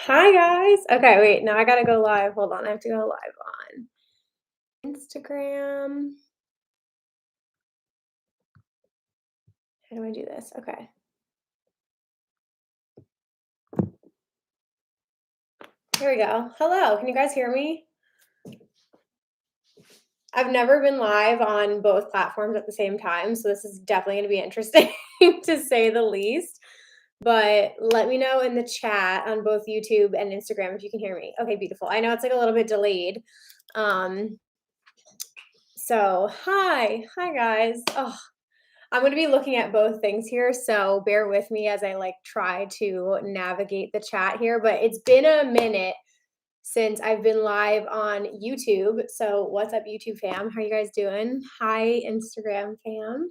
Hi guys. Okay, wait, now I gotta go live. Hold on, I have to go live on Instagram. How do I do this? Okay. Here we go. Hello, can you guys hear me? I've never been live on both platforms at the same time, so this is definitely gonna be interesting to say the least. But let me know in the chat on both YouTube and Instagram if you can hear me. Okay, beautiful. I know it's like a little bit delayed. Um, so hi guys. Oh, I'm going to be looking at both things here, so bear with me as I like try to navigate the chat here, but it's been a minute since I've been live on YouTube. So what's up YouTube fam? How are you guys doing? Hi Instagram fam.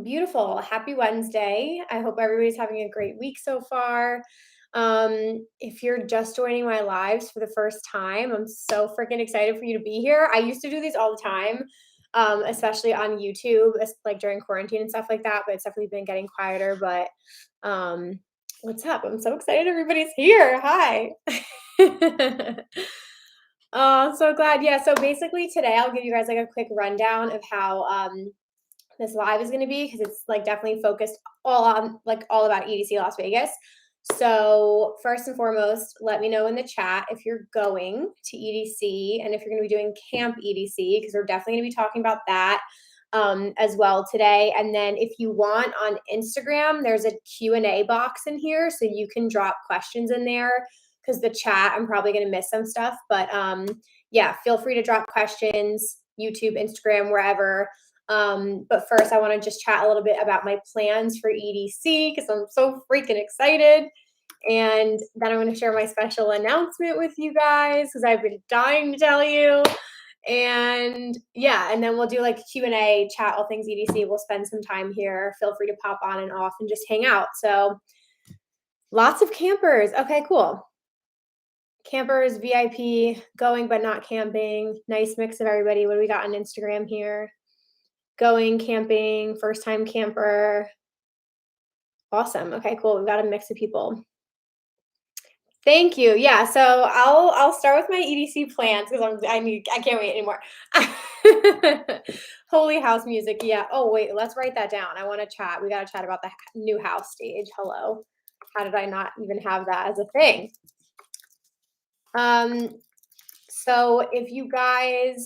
Beautiful. Happy Wednesday. I hope everybody's having a great week so far. If you're just joining my lives for the first time, I'm so freaking excited for you to be here. I used to do these all the time, especially on YouTube, like during quarantine and stuff like that, but it's definitely been getting quieter. But what's up? I'm so excited everybody's here. Hi. Oh, so glad. Yeah, so basically today I'll give you guys like a quick rundown of how this live is going to be because it's like definitely focused all about EDC Las Vegas. So first and foremost, let me know in the chat if you're going to EDC and if you're going to be doing Camp EDC because we're definitely going to be talking about that as well today. And then if you want on Instagram, there's a Q&A box in here so you can drop questions in there because the chat, I'm probably going to miss some stuff. But yeah, feel free to drop questions, YouTube, Instagram, wherever. But first, I want to just chat a little bit about my plans for EDC because I'm so freaking excited. And then I'm going to share my special announcement with you guys because I've been dying to tell you. And yeah, and then we'll do like Q&A, chat all things EDC. We'll spend some time here. Feel free to pop on and off and just hang out. So lots of campers. Okay, cool. Campers, VIP, going but not camping. Nice mix of everybody. What do we got on Instagram here? Going camping, first time camper. Awesome. Okay, cool. We've got a mix of people. Thank you. Yeah, so I'll start with my EDC plans because I can't wait anymore. Holy house music. Yeah. Oh wait, let's write that down. I want to chat. We got to chat about the new house stage. Hello. How did I not even have that as a thing? So if you guys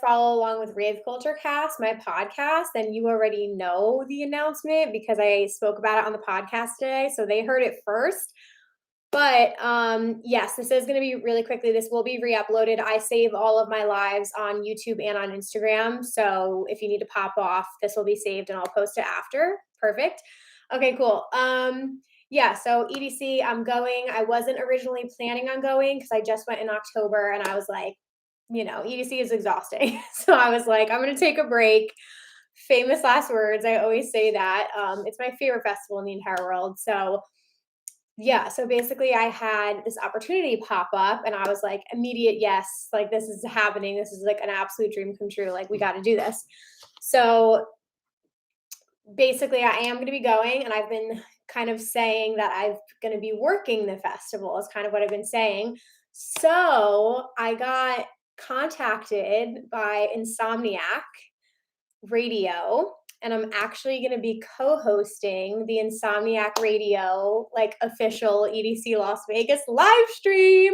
follow along with Rave Culture Cast, my podcast, then you already know the announcement because I spoke about it on the podcast today. So they heard it first. But yes, this is going to be really quickly. This will be re-uploaded. I save all of my lives on YouTube and on Instagram. So if you need to pop off, this will be saved and I'll post it after. Perfect. Okay, cool. Yeah, so EDC, I'm going. I wasn't originally planning on going because I just went in October and I was like, EDC is exhausting. So I was like, I'm going to take a break. Famous last words. I always say that. It's my favorite festival in the entire world. So yeah, so basically I had this opportunity pop up and I was like, immediate yes, like this is happening. This is like an absolute dream come true. Like we got to do this. So basically I am going to be going and I've been kind of saying that I'm going to be working the festival is kind of what I've been saying. So I got contacted by Insomniac Radio and I'm actually going to be co-hosting the Insomniac Radio like official EDC Las Vegas live stream.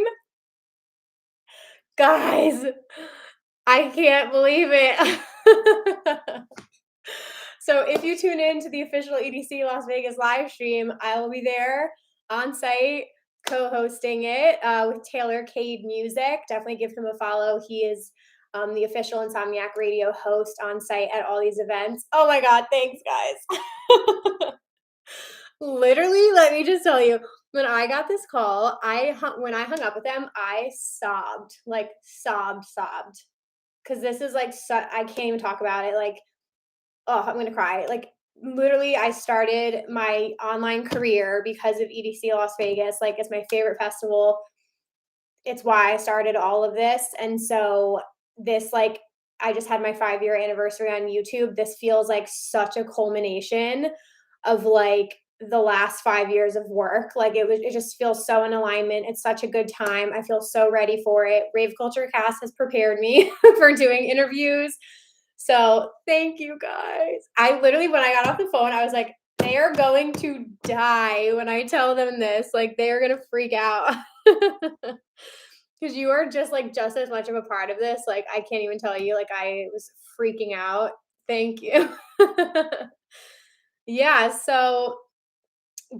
Guys, I can't believe it. So if you tune in to the official EDC Las Vegas live stream, I will be there on site co-hosting it with Taylor Cade Music. Definitely give him a follow. He is the official Insomniac Radio host on site at all these events. Oh my God, thanks guys. Literally, let me just tell you, when I got this call, when I hung up with them, I sobbed, like sobbed. Because this is like, I can't even talk about it. Like, oh, I'm gonna cry. Like literally, I started my online career because of EDC Las Vegas. Like it's my favorite festival. It's why I started all of this. And so this like I just had my 5-year anniversary on YouTube. This feels like such a culmination of like the last 5 years of work. Like it just feels so in alignment. It's such a good time. I feel so ready for it. Rave Culture Cast has prepared me for doing interviews. So thank you guys. I literally, when I got off the phone, I was like, they are going to die when I tell them this. Like they are going to freak out. Because you are just as much of a part of this. Like I can't even tell you. Like I was freaking out. Thank you. Yeah. So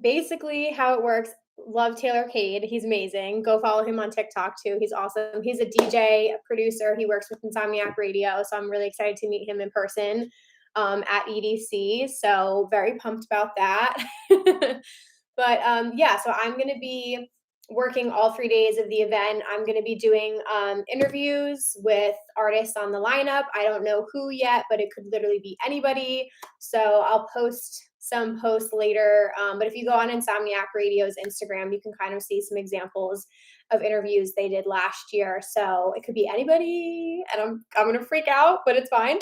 basically how it works, love Taylor Cade. He's amazing. Go follow him on TikTok too. He's awesome. He's a DJ, a producer. He works with Insomniac Radio. So I'm really excited to meet him in person at EDC. So very pumped about that. But yeah, so I'm going to be working all 3 days of the event. I'm going to be doing interviews with artists on the lineup. I don't know who yet, but it could literally be anybody. So I'll post some posts later. But if you go on Insomniac Radio's Instagram, you can kind of see some examples of interviews they did last year. So it could be anybody, and I'm gonna freak out, but it's fine.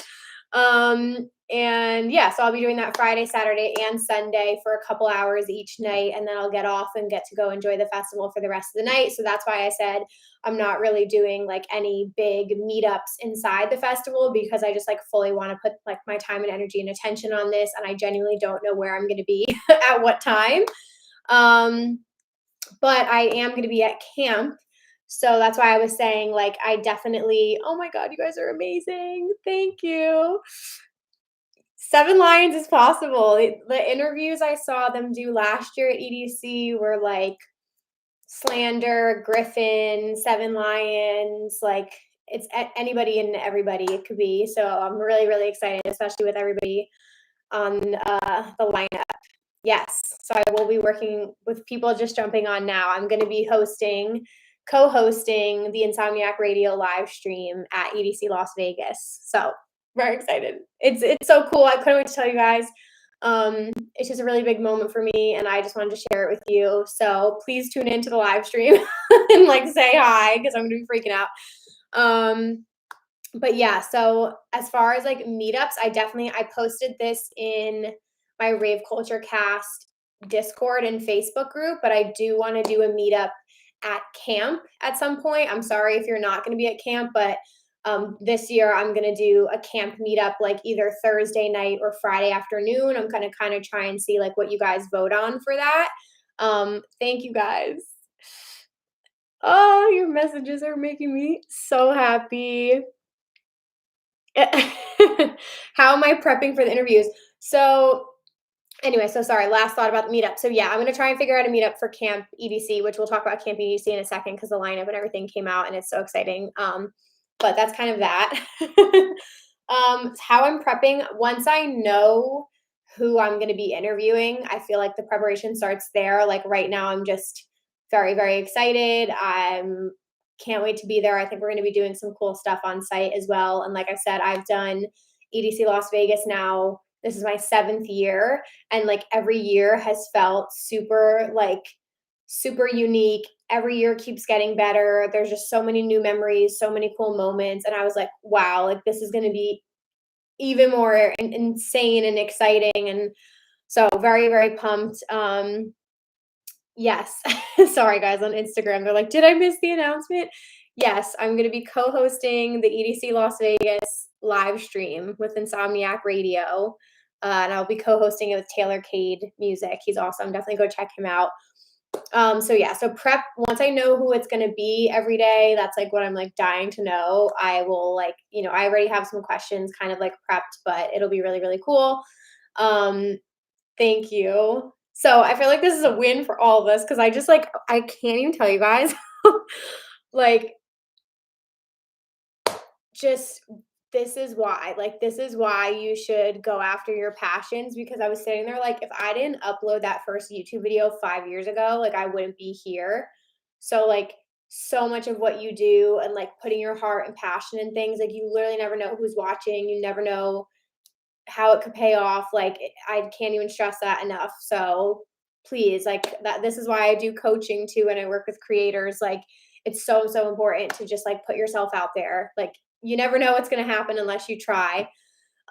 And yeah, so I'll be doing that Friday, Saturday, and Sunday for a couple hours each night, and then I'll get off and get to go enjoy the festival for the rest of the night. So that's why I said I'm not really doing like any big meetups inside the festival, because I just like fully want to put like my time and energy and attention on this, and I genuinely don't know where I'm going to be at what time. But I am going to be at camp. So that's why I was saying, like, I definitely, oh my God, you guys are amazing. Thank you. 7 Lions is possible. The interviews I saw them do last year at EDC were like Slander, Griffin, 7 Lions, like it's anybody and everybody it could be. So I'm really, really excited, especially with everybody on the lineup. Yes. So I will be working with people just jumping on now. I'm going to be co-hosting the Insomniac Radio live stream at EDC Las Vegas. So very excited. It's so cool. I couldn't wait to tell you guys. It's just a really big moment for me, and I just wanted to share it with you. So please tune into the live stream and like say hi, because I'm going to be freaking out. But yeah, so as far as like meetups, I posted this in my Rave Culture Cast Discord and Facebook group, but I do want to do a meetup at camp at some point. I'm sorry if you're not going to be at camp, but this year I'm going to do a camp meetup like either Thursday night or Friday afternoon. I'm going to kind of try and see like what you guys vote on for that. Thank you guys. Oh, your messages are making me so happy. How am I prepping for the interviews? So anyway, so sorry, last thought about the meetup. So yeah, I'm going to try and figure out a meetup for Camp EDC, which we'll talk about Camp EDC in a second because the lineup and everything came out and it's so exciting. But that's kind of that. How I'm prepping, once I know who I'm going to be interviewing, I feel like the preparation starts there. Like right now, I'm just very, very excited. Can't wait to be there. I think we're going to be doing some cool stuff on site as well. And like I said, I've done EDC Las Vegas now. This is my 7th year. And like every year has felt super unique. Every year keeps getting better. There's just so many new memories, so many cool moments. And I was like, wow, like this is going to be even more insane and exciting. And so very, very pumped. Yes. Sorry, guys, on Instagram. They're like, did I miss the announcement? Yes, I'm going to be co-hosting the EDC Las Vegas live stream with Insomniac Radio. And I'll be co-hosting it with Taylor Cade Music. He's awesome. Definitely go check him out. So yeah, so prep, once I know who it's going to be every day, that's like what I'm like dying to know. I will like, I already have some questions kind of like prepped, but it'll be really, really cool. Thank you. So I feel like this is a win for all of us because I just like, I can't even tell you guys, like, just this is why you should go after your passions, because I was sitting there like, if I didn't upload that first YouTube video 5 years ago, like I wouldn't be here. So like so much of what you do and like putting your heart and passion in things, like you literally never know who's watching. You never know how it could pay off. Like I can't even stress that enough. So please, like this is why I do coaching too. And I work with creators. Like it's so, so important to just like put yourself out there. Like you never know what's going to happen unless you try.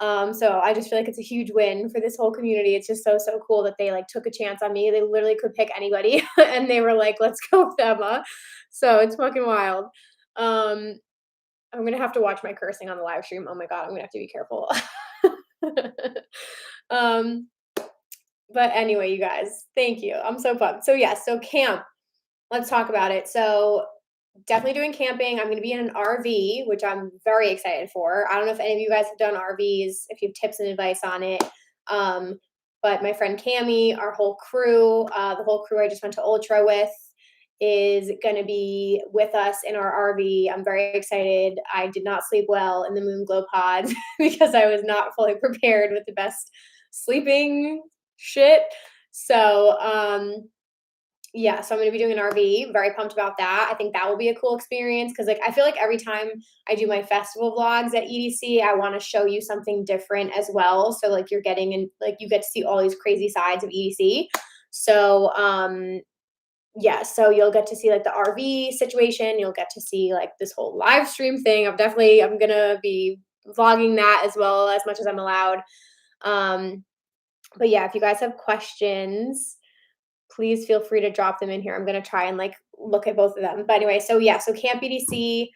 So I just feel like it's a huge win for this whole community. It's just so, so cool that they like took a chance on me. They literally could pick anybody and they were like, let's go with Emma. So it's fucking wild. Um, I'm gonna have to watch my cursing on the live stream. Oh my god, I'm gonna have to be careful. um, but anyway, you guys, thank you. I'm so pumped. So yeah, so camp. Let's talk about it. So definitely doing camping. I'm going to be in an RV, which I'm very excited for. I don't know if any of you guys have done RVs, if you have tips and advice on it. Um, but my friend Cami, our whole crew, the whole crew I just went to Ultra with, is going to be with us in our RV. I'm very excited. I did not sleep well in the Moon Glow pods because I was not fully prepared with the best sleeping shit. So, yeah, so I'm gonna be doing an RV. Very pumped about that. I think that will be a cool experience because, like, I feel like every time I do my festival vlogs at EDC, I want to show you something different as well. So, like, you're getting in, like, you get to see all these crazy sides of EDC. So, yeah, so you'll get to see like the RV situation. You'll get to see like this whole live stream thing. I'm gonna be vlogging that as well as much as I'm allowed. But yeah, if you guys have questions, please feel free to drop them in here. I'm going to try and like look at both of them. But anyway, so yeah, so Camp EDC,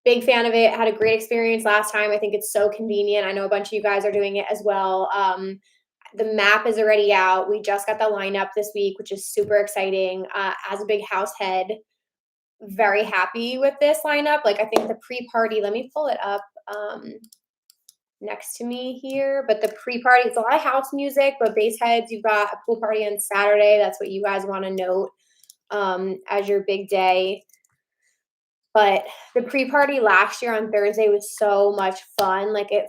big fan of it. Had a great experience last time. I think it's so convenient. I know a bunch of you guys are doing it as well. The map is already out. We just got the lineup this week, which is super exciting. As a big house head, very happy with this lineup. Like I think the pre-party, let me pull it up. Next to me here, but the pre-party, it's a lot of house music, but base heads, you've got a pool party on Saturday. That's what you guys want to note as your big day. But the pre-party last year on Thursday was so much fun. Like it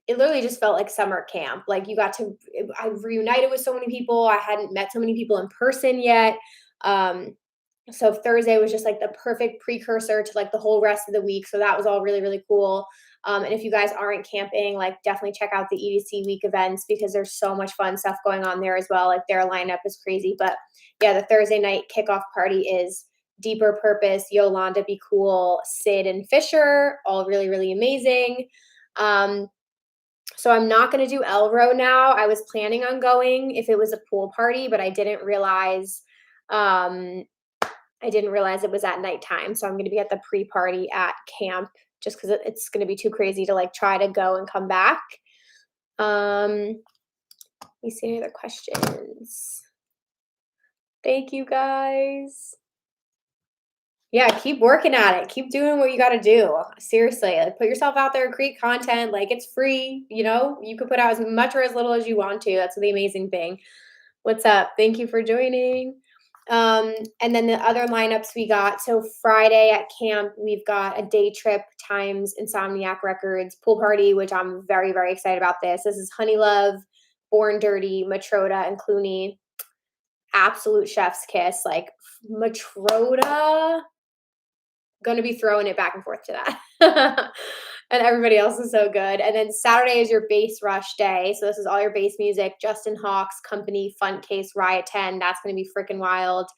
literally just felt like summer camp. Like I reunited with so many people. I hadn't met so many people in person yet. So Thursday was just like the perfect precursor to like the whole rest of the week. So that was all really, really cool. And if you guys aren't camping, like definitely check out the EDC week events because there's so much fun stuff going on there as well. Like their lineup is crazy. But yeah, the Thursday night kickoff party is Deeper Purpose, Yolanda Be Cool, Sid and Fisher, all really, really amazing. So I'm not going to do Elro now. I was planning on going if it was a pool party, but I didn't realize it was at nighttime. So I'm going to be at the pre-party at camp just because it's going to be too crazy to like try to go and come back. Let me see any other questions. Thank you guys. Yeah, keep working at it. Keep doing what you got to do. Seriously, like put yourself out there, create content. Like it's free, you could put out as much or as little as you want to. That's the amazing thing. What's up? Thank you for joining. And then the other lineups we got. So Friday at camp, we've got a day trip times Insomniac Records pool party, which I'm very, very excited about this. This is Honey Love, Born Dirty, Matroda, and Clooney. Absolute chef's kiss. Like Matroda, gonna be throwing it back and forth to that. And everybody else is so good. And then Saturday is your bass rush day. So this is all your bass music. Justin Hawks, Company, Fun Case, Riot 10. That's going to be freaking wild.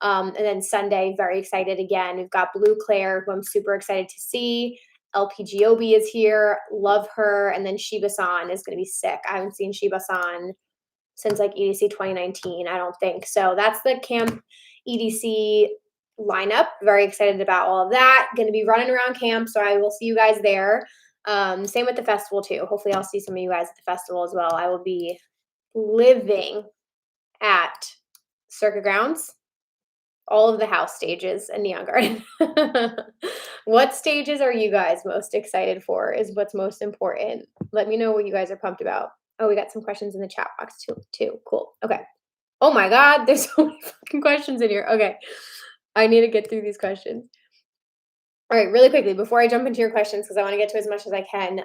And then Sunday, very excited again. We've got Blue Claire, who I'm super excited to see. LPGOB is here. Love her. And then Shiba-san is going to be sick. I haven't seen Shiba-san since like EDC 2019, I don't think. So that's the camp EDC lineup. Very excited about all of that. Going to be running around camp, so I will see you guys there. Same with the festival too. Hopefully I'll see some of you guys at the festival as well. I will be living at Circuit Grounds, all of the house stages and Neon Garden. What stages are you guys most excited for is what's most important. Let me know what you guys are pumped about. Oh, we got some questions in the chat box too. Cool. Okay. Oh my God, there's so many fucking questions in here. Okay. I need to get through these questions. All right, really quickly, before I jump into your questions, because I want to get to as much as I can.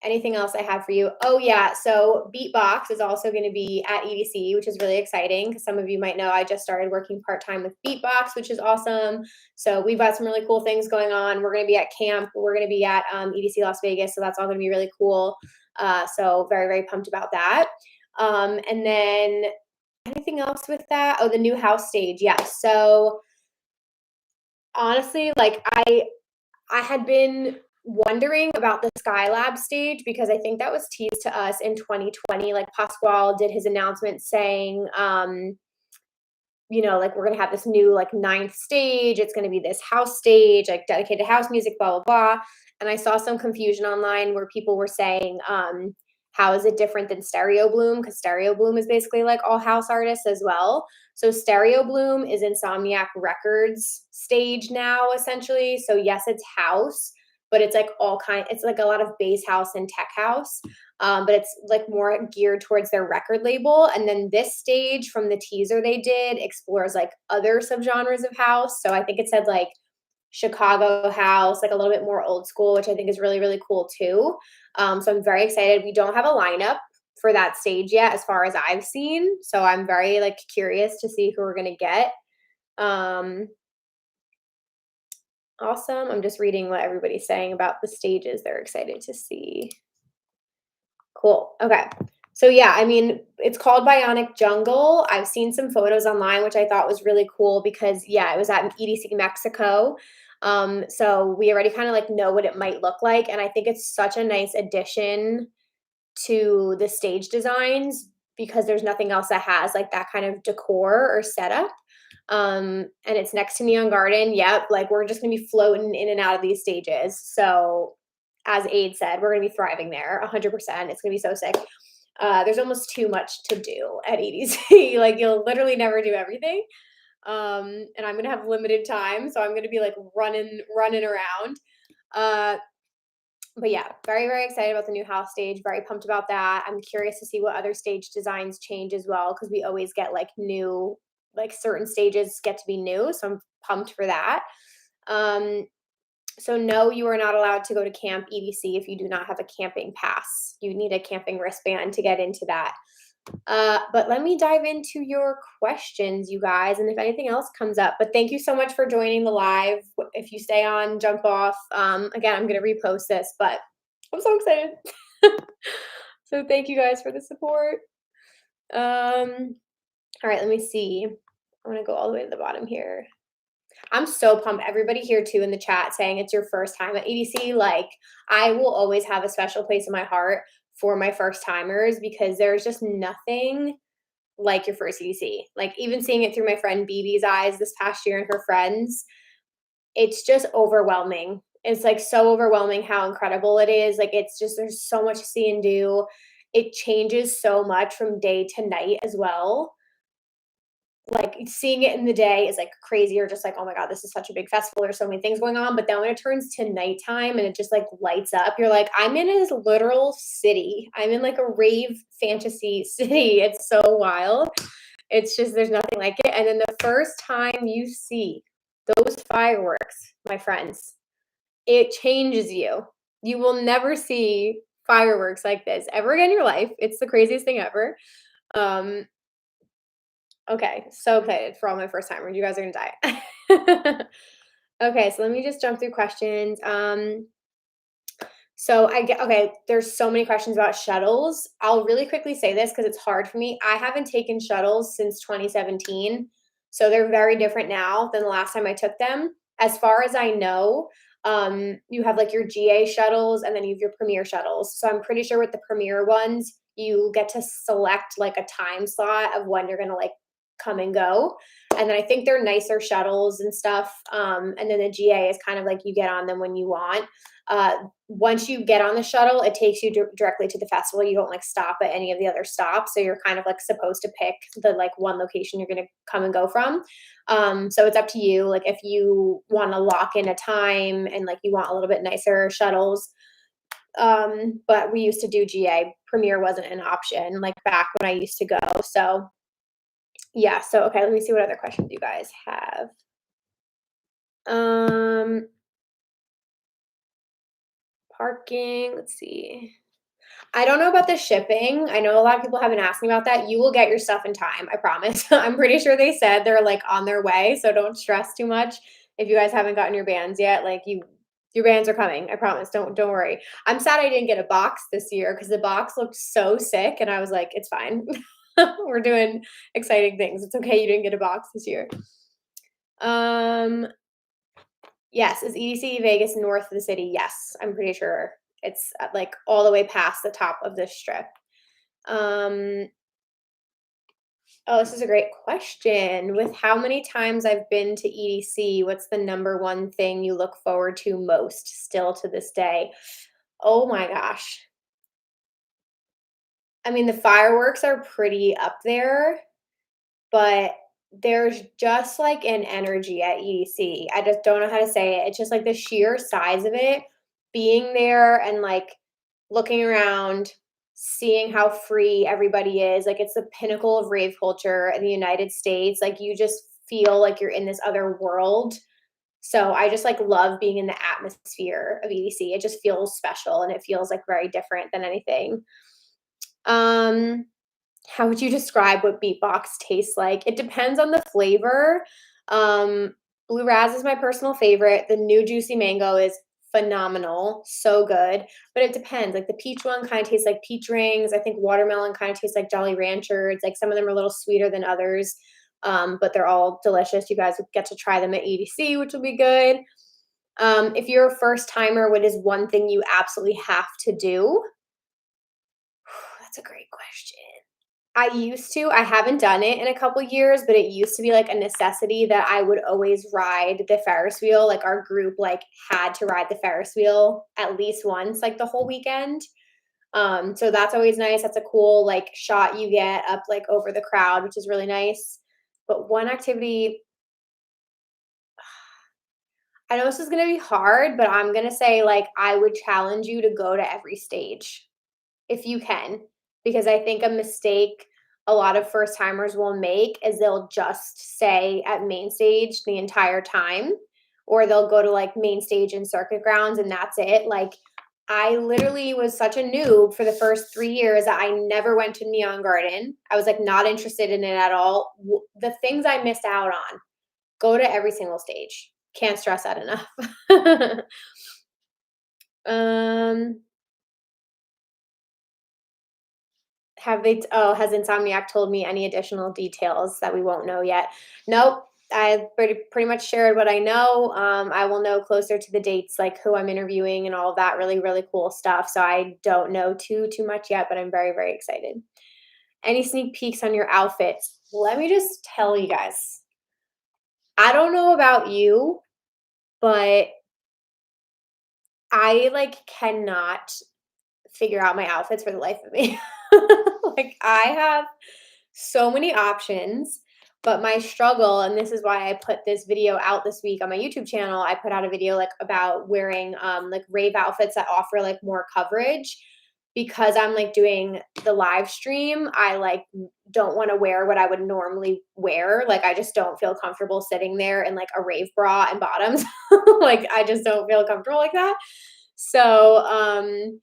Anything else I have for you? Oh yeah, so Beatbox is also going to be at EDC, which is really exciting because some of you might know I just started working part-time with Beatbox, which is awesome. So we've got some really cool things going on. We're going to be at camp. We're going to be at EDC Las Vegas, so that's all going to be really cool. So very, very pumped about that. And then anything else with that? Oh, the new house stage. Yeah. So honestly, like I had been wondering about the Skylab stage because I think that was teased to us in 2020. Like Pasquale did his announcement saying, like we're gonna have this new like ninth stage. It's gonna be this house stage, like dedicated to house music, blah blah blah. And I saw some confusion online where people were saying, how is it different than Stereo Bloom? Because Stereo Bloom is basically like all house artists as well. So Stereo Bloom is Insomniac Records stage now, essentially. So yes, it's house, but it's like it's like a lot of bass house and tech house. But it's like more geared towards their record label. And then this stage from the teaser they did explores like other subgenres of house. So I think it said like Chicago house, like a little bit more old school, which I think is really, really cool too. So I'm very excited. We don't have a lineup for that stage yet, as far as I've seen. So I'm very like curious to see who we're gonna get. Awesome. I'm just reading what everybody's saying about the stages they're excited to see. Cool. Okay. So yeah, I mean, it's called Bionic Jungle. I've seen some photos online, which I thought was really cool because yeah, it was at EDC Mexico. So we already kind of like know what it might look like. And I think it's such a nice addition to the stage designs because there's nothing else that has like that kind of decor or setup. And it's next to Neon Garden. Yep. Like we're just gonna be floating in and out of these stages. So as Aid said, we're gonna be thriving there 100%. It's gonna be so sick. There's almost too much to do at EDC. Like you'll literally never do everything. And I'm gonna have limited time, so I'm gonna be like running around. But yeah, very, very excited about the new house stage. Very pumped about that. I'm curious to see what other stage designs change as well, because we always get like new, like certain stages get to be new. So I'm pumped for that. So no, you are not allowed to go to Camp EDC if you do not have a camping pass. You need a camping wristband to get into that. But let me dive into your questions, you guys, and if anything else comes up. But thank you so much for joining the live. If you stay on, jump off. Again, I'm going to repost this, but I'm so excited. So thank you guys for the support. All right, let me see. I want to go all the way to the bottom here. I'm so pumped. Everybody here too in the chat saying it's your first time at EDC. Like I will always have a special place in my heart for my first timers because there's just nothing like your first EDC. Like even seeing it through my friend BB's eyes this past year and her friends, it's just overwhelming. It's like so overwhelming how incredible it is. Like it's just there's so much to see and do. It changes so much from day to night as well. Like seeing it in the day is like crazy or just like, oh my God, this is such a big festival. There's so many things going on. But then when it turns to nighttime and it just like lights up, you're like, I'm in a literal city. I'm in like a rave fantasy city. It's so wild. It's just, there's nothing like it. And then the first time you see those fireworks, my friends, it changes you. You will never see fireworks like this ever again in your life. It's the craziest thing ever. Okay, so excited for all my first timers. You guys are gonna die. Okay, so let me just jump through questions. Okay, there's so many questions about shuttles. I'll really quickly say this because it's hard for me. I haven't taken shuttles since 2017, so they're very different now than the last time I took them. As far as I know, you have like your GA shuttles and then you have your Premier shuttles. So I'm pretty sure with the Premier ones, you get to select like a time slot of when you're gonna like come and go. And then I think they're nicer shuttles and stuff. And then the GA is kind of like you get on them when you want. Once you get on the shuttle, it takes you directly to the festival. You don't like stop at any of the other stops. So you're kind of like supposed to pick the like one location you're going to come and go from. So it's up to you. Like if you want to lock in a time and like you want a little bit nicer shuttles. But we used to do GA. Premier wasn't an option like back when I used to go. So yeah, so okay, let me see what other questions you guys have. Parking, let's see. I don't know about the shipping. I know a lot of people have been asking about that. You will get your stuff in time, I promise. I'm pretty sure they said they're like on their way, so don't stress too much if you guys haven't gotten your bands yet. Like your bands are coming, I promise. Don't worry. I'm sad I didn't get a box this year because the box looked so sick and I was like, it's fine. We're doing exciting things. It's okay you didn't get a box this year. Yes, is EDC Vegas north of the city? Yes, I'm pretty sure it's like all the way past the top of this strip. Um, oh, this is a great question. With how many times I've been to EDC, what's the number one thing you look forward to most still to this day? Oh my gosh. I mean, the fireworks are pretty up there, but there's just like an energy at EDC. I just don't know how to say it. It's just like the sheer size of it, being there and like looking around, seeing how free everybody is. Like it's the pinnacle of rave culture in the United States. Like you just feel like you're in this other world. So I just like love being in the atmosphere of EDC. It just feels special and it feels like very different than anything. Um how would you describe what beatbox tastes like? It depends on the flavor. Blue Raz is my personal favorite. The new juicy mango is phenomenal, so good. But it depends. Like the peach one kind of tastes like peach rings. I think watermelon kind of tastes like Jolly Ranchers. Like some of them are a little sweeter than others, but they're all delicious. You guys will get to try them at EDC, which will be good. If you're a first timer, what is one thing you absolutely have to do? That's a great question. I haven't done it in a couple years, but it used to be like a necessity that I would always ride the Ferris wheel. Like our group like had to ride the Ferris wheel at least once, like the whole weekend. So that's always nice. That's a cool like shot you get up like over the crowd, which is really nice. But one activity, I know this is gonna be hard, but I'm gonna say like I would challenge you to go to every stage if you can, because I think a mistake a lot of first timers will make is they'll just stay at main stage the entire time, or they'll go to like main stage and circuit grounds and that's it. Like I literally was such a noob for the first 3 years that I never went to Neon Garden. I was like not interested in it at all. The things I missed out on, go to every single stage. Can't stress that enough. um has Insomniac told me any additional details that we won't know yet? Nope. I pretty much shared what I know. I will know closer to the dates, like who I'm interviewing and all of that really, really cool stuff. So I don't know too much yet, but I'm very, very excited. Any sneak peeks on your outfits? Let me just tell you guys. I don't know about you, but I like cannot figure out my outfits for the life of me. Like I have so many options, but my struggle, and this is why I put this video out this week on my YouTube channel. I put out a video like about wearing like rave outfits that offer like more coverage, because I'm like doing the live stream. I like don't want to wear what I would normally wear. Like I just don't feel comfortable sitting there in like a rave bra and bottoms. Like I just don't feel comfortable like that. So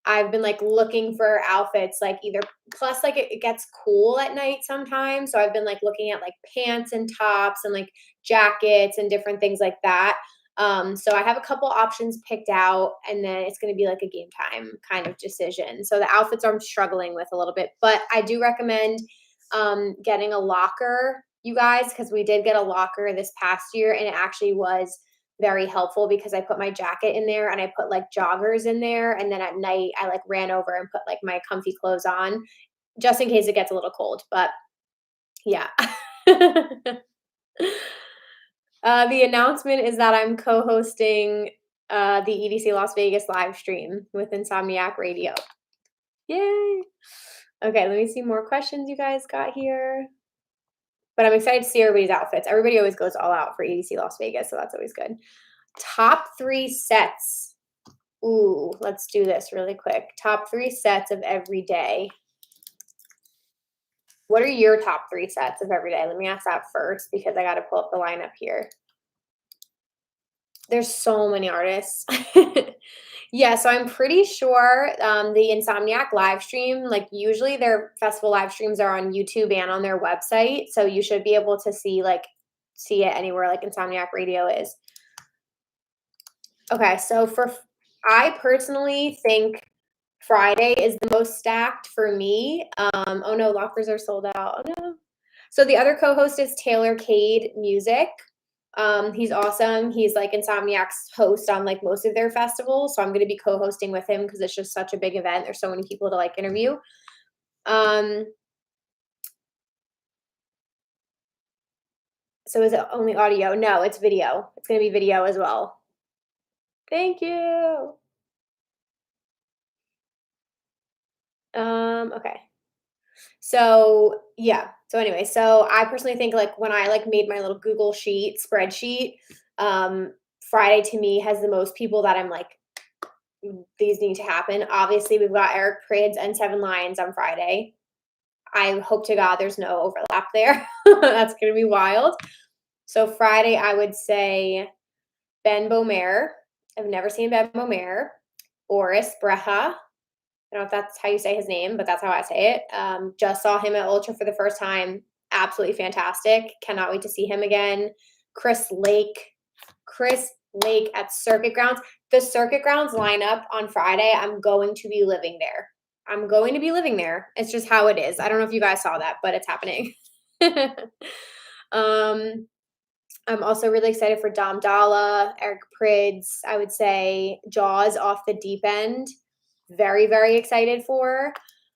I've been like looking for outfits, like either plus like it gets cool at night sometimes. So I've been like looking at like pants and tops and like jackets and different things like that. So I have a couple options picked out, and then it's going to be like a game time kind of decision. So the outfits I'm struggling with a little bit, but I do recommend getting a locker, you guys, because we did get a locker this past year, and it actually was very helpful because I put my jacket in there and I put like joggers in there, and then at night I like ran over and put like my comfy clothes on just in case it gets a little cold. But yeah. The announcement is that I'm co-hosting the EDC Las Vegas live stream with Insomniac Radio. Yay! Okay, let me see more questions you guys got here. But I'm excited to see everybody's outfits. Everybody always goes all out for EDC Las Vegas, so that's always good. Top 3 sets. Ooh, let's do this really quick. Top 3 sets of every day. What are your top 3 sets of every day? Let me ask that first because I got to pull up the lineup here. There's so many artists. Yeah, so I'm pretty sure the Insomniac live stream, like usually their festival live streams are on YouTube and on their website. So you should be able to see it anywhere like Insomniac Radio is. Okay, so I personally think Friday is the most stacked for me. Oh no, lockers are sold out. Oh no. So the other co-host is Taylor Cade Music. He's awesome. He's like Insomniac's host on like most of their festivals. So I'm going to be co-hosting with him because it's just such a big event. There's so many people to like interview. So is it only audio? No, it's video. It's going to be video as well. Thank you. Okay. So yeah. So anyway, so I personally think like when I like made my little Google sheet spreadsheet, Friday to me has the most people that I'm like, these need to happen. Obviously, we've got Eric Prydz and Seven Lions on Friday. I hope to God there's no overlap there. That's going to be wild. So Friday, I would say Ben Bomer. I've never seen Ben Bomer. Boris Breha. I don't know if that's how you say his name, but that's how I say it. Just saw him at Ultra for the first time. Absolutely fantastic. Cannot wait to see him again. Chris Lake at Circuit Grounds. The Circuit Grounds lineup on Friday, I'm going to be living there. I'm going to be living there. It's just how it is. I don't know if you guys saw that, but it's happening. I'm also really excited for Dom Dalla, Eric Prydz. I would say Jaws Off the Deep End. Very, very excited for.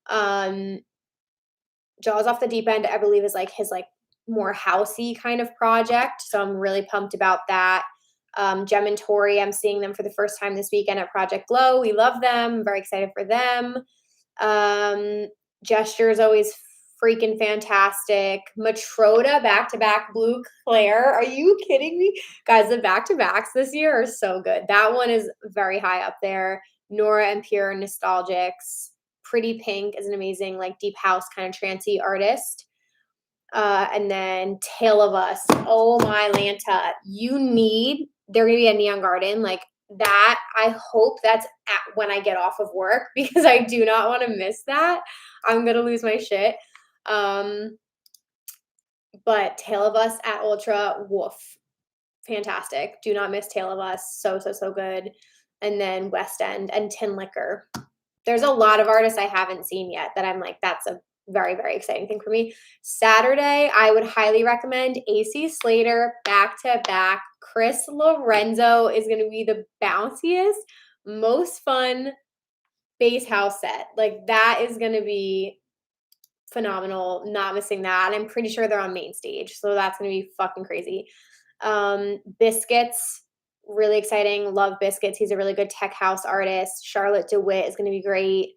Jaws Off the Deep End, I believe, is like his like more housey kind of project. So I'm really pumped about that. Jem and Tori, I'm seeing them for the first time this weekend at Project Glow. We love them. I'm very excited for them. Gesture is always freaking fantastic. Matroda back-to-back Blue Claire. Are you kidding me? Guys, the back-to-backs this year are so good. That one is very high up there. Nora and Pure Nostalgics. Pretty Pink is an amazing like deep house kind of trancey artist. And then Tale of Us. Oh my Lanta. They're going to be at Neon Garden. Like that, I hope that's when I get off of work because I do not want to miss that. I'm going to lose my shit. But Tale of Us at Ultra, woof. Fantastic. Do not miss Tale of Us. So, so, so good. And then West End and Tin Liquor. There's a lot of artists I haven't seen yet that I'm like, that's a very, very exciting thing for me. Saturday, I would highly recommend AC Slater back to back. Chris Lorenzo is going to be the bounciest, most fun bass house set. Like that is going to be phenomenal. Not missing that. And I'm pretty sure they're on main stage. So that's going to be fucking crazy. Biscuits, really exciting. Love Biscuits. He's a really good tech house artist. Charlotte DeWitt is going to be great.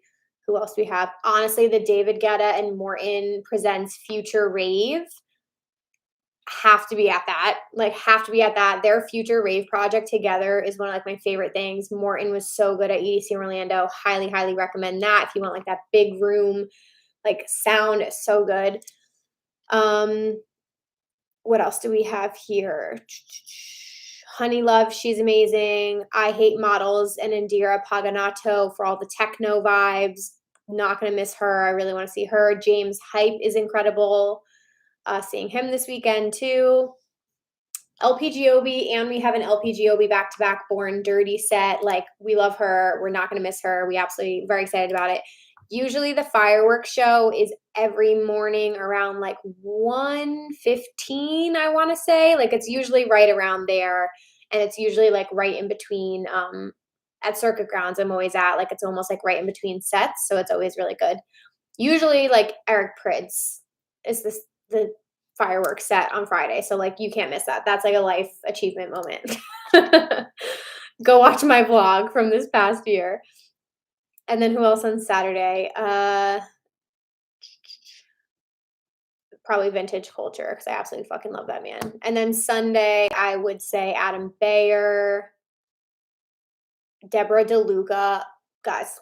Who else do we have? Honestly, the David Guetta and Morton presents Future Rave. Have to be at that. Like, have to be at that. Their Future Rave project together is one of like my favorite things. Morton was so good at EDC Orlando. Highly, highly recommend that if you want like that big room, like sound. So good. What else do we have here? Honey Love, she's amazing. I Hate Models and Indira Paganato for all the techno vibes. Not going to miss her. I really want to see her. James Hype is incredible. Seeing him this weekend too. LPGOB, and we have an LPGOB back-to-back Born Dirty set. Like, we love her. We're not going to miss her. We absolutely very excited about it. Usually the fireworks show is every morning around like 1:15, I want to say. Like it's usually right around there. And it's usually like right in between at Circuit Grounds I'm always at. Like it's almost like right in between sets. So it's always really good. Usually like Eric Prydz is the fireworks set on Friday. So like you can't miss that. That's like a life achievement moment. Go watch my vlog from this past year. And then who else on Saturday? Probably Vintage Culture because I absolutely fucking love that man. And then Sunday, I would say Adam Bayer, Deborah DeLuca. Guys,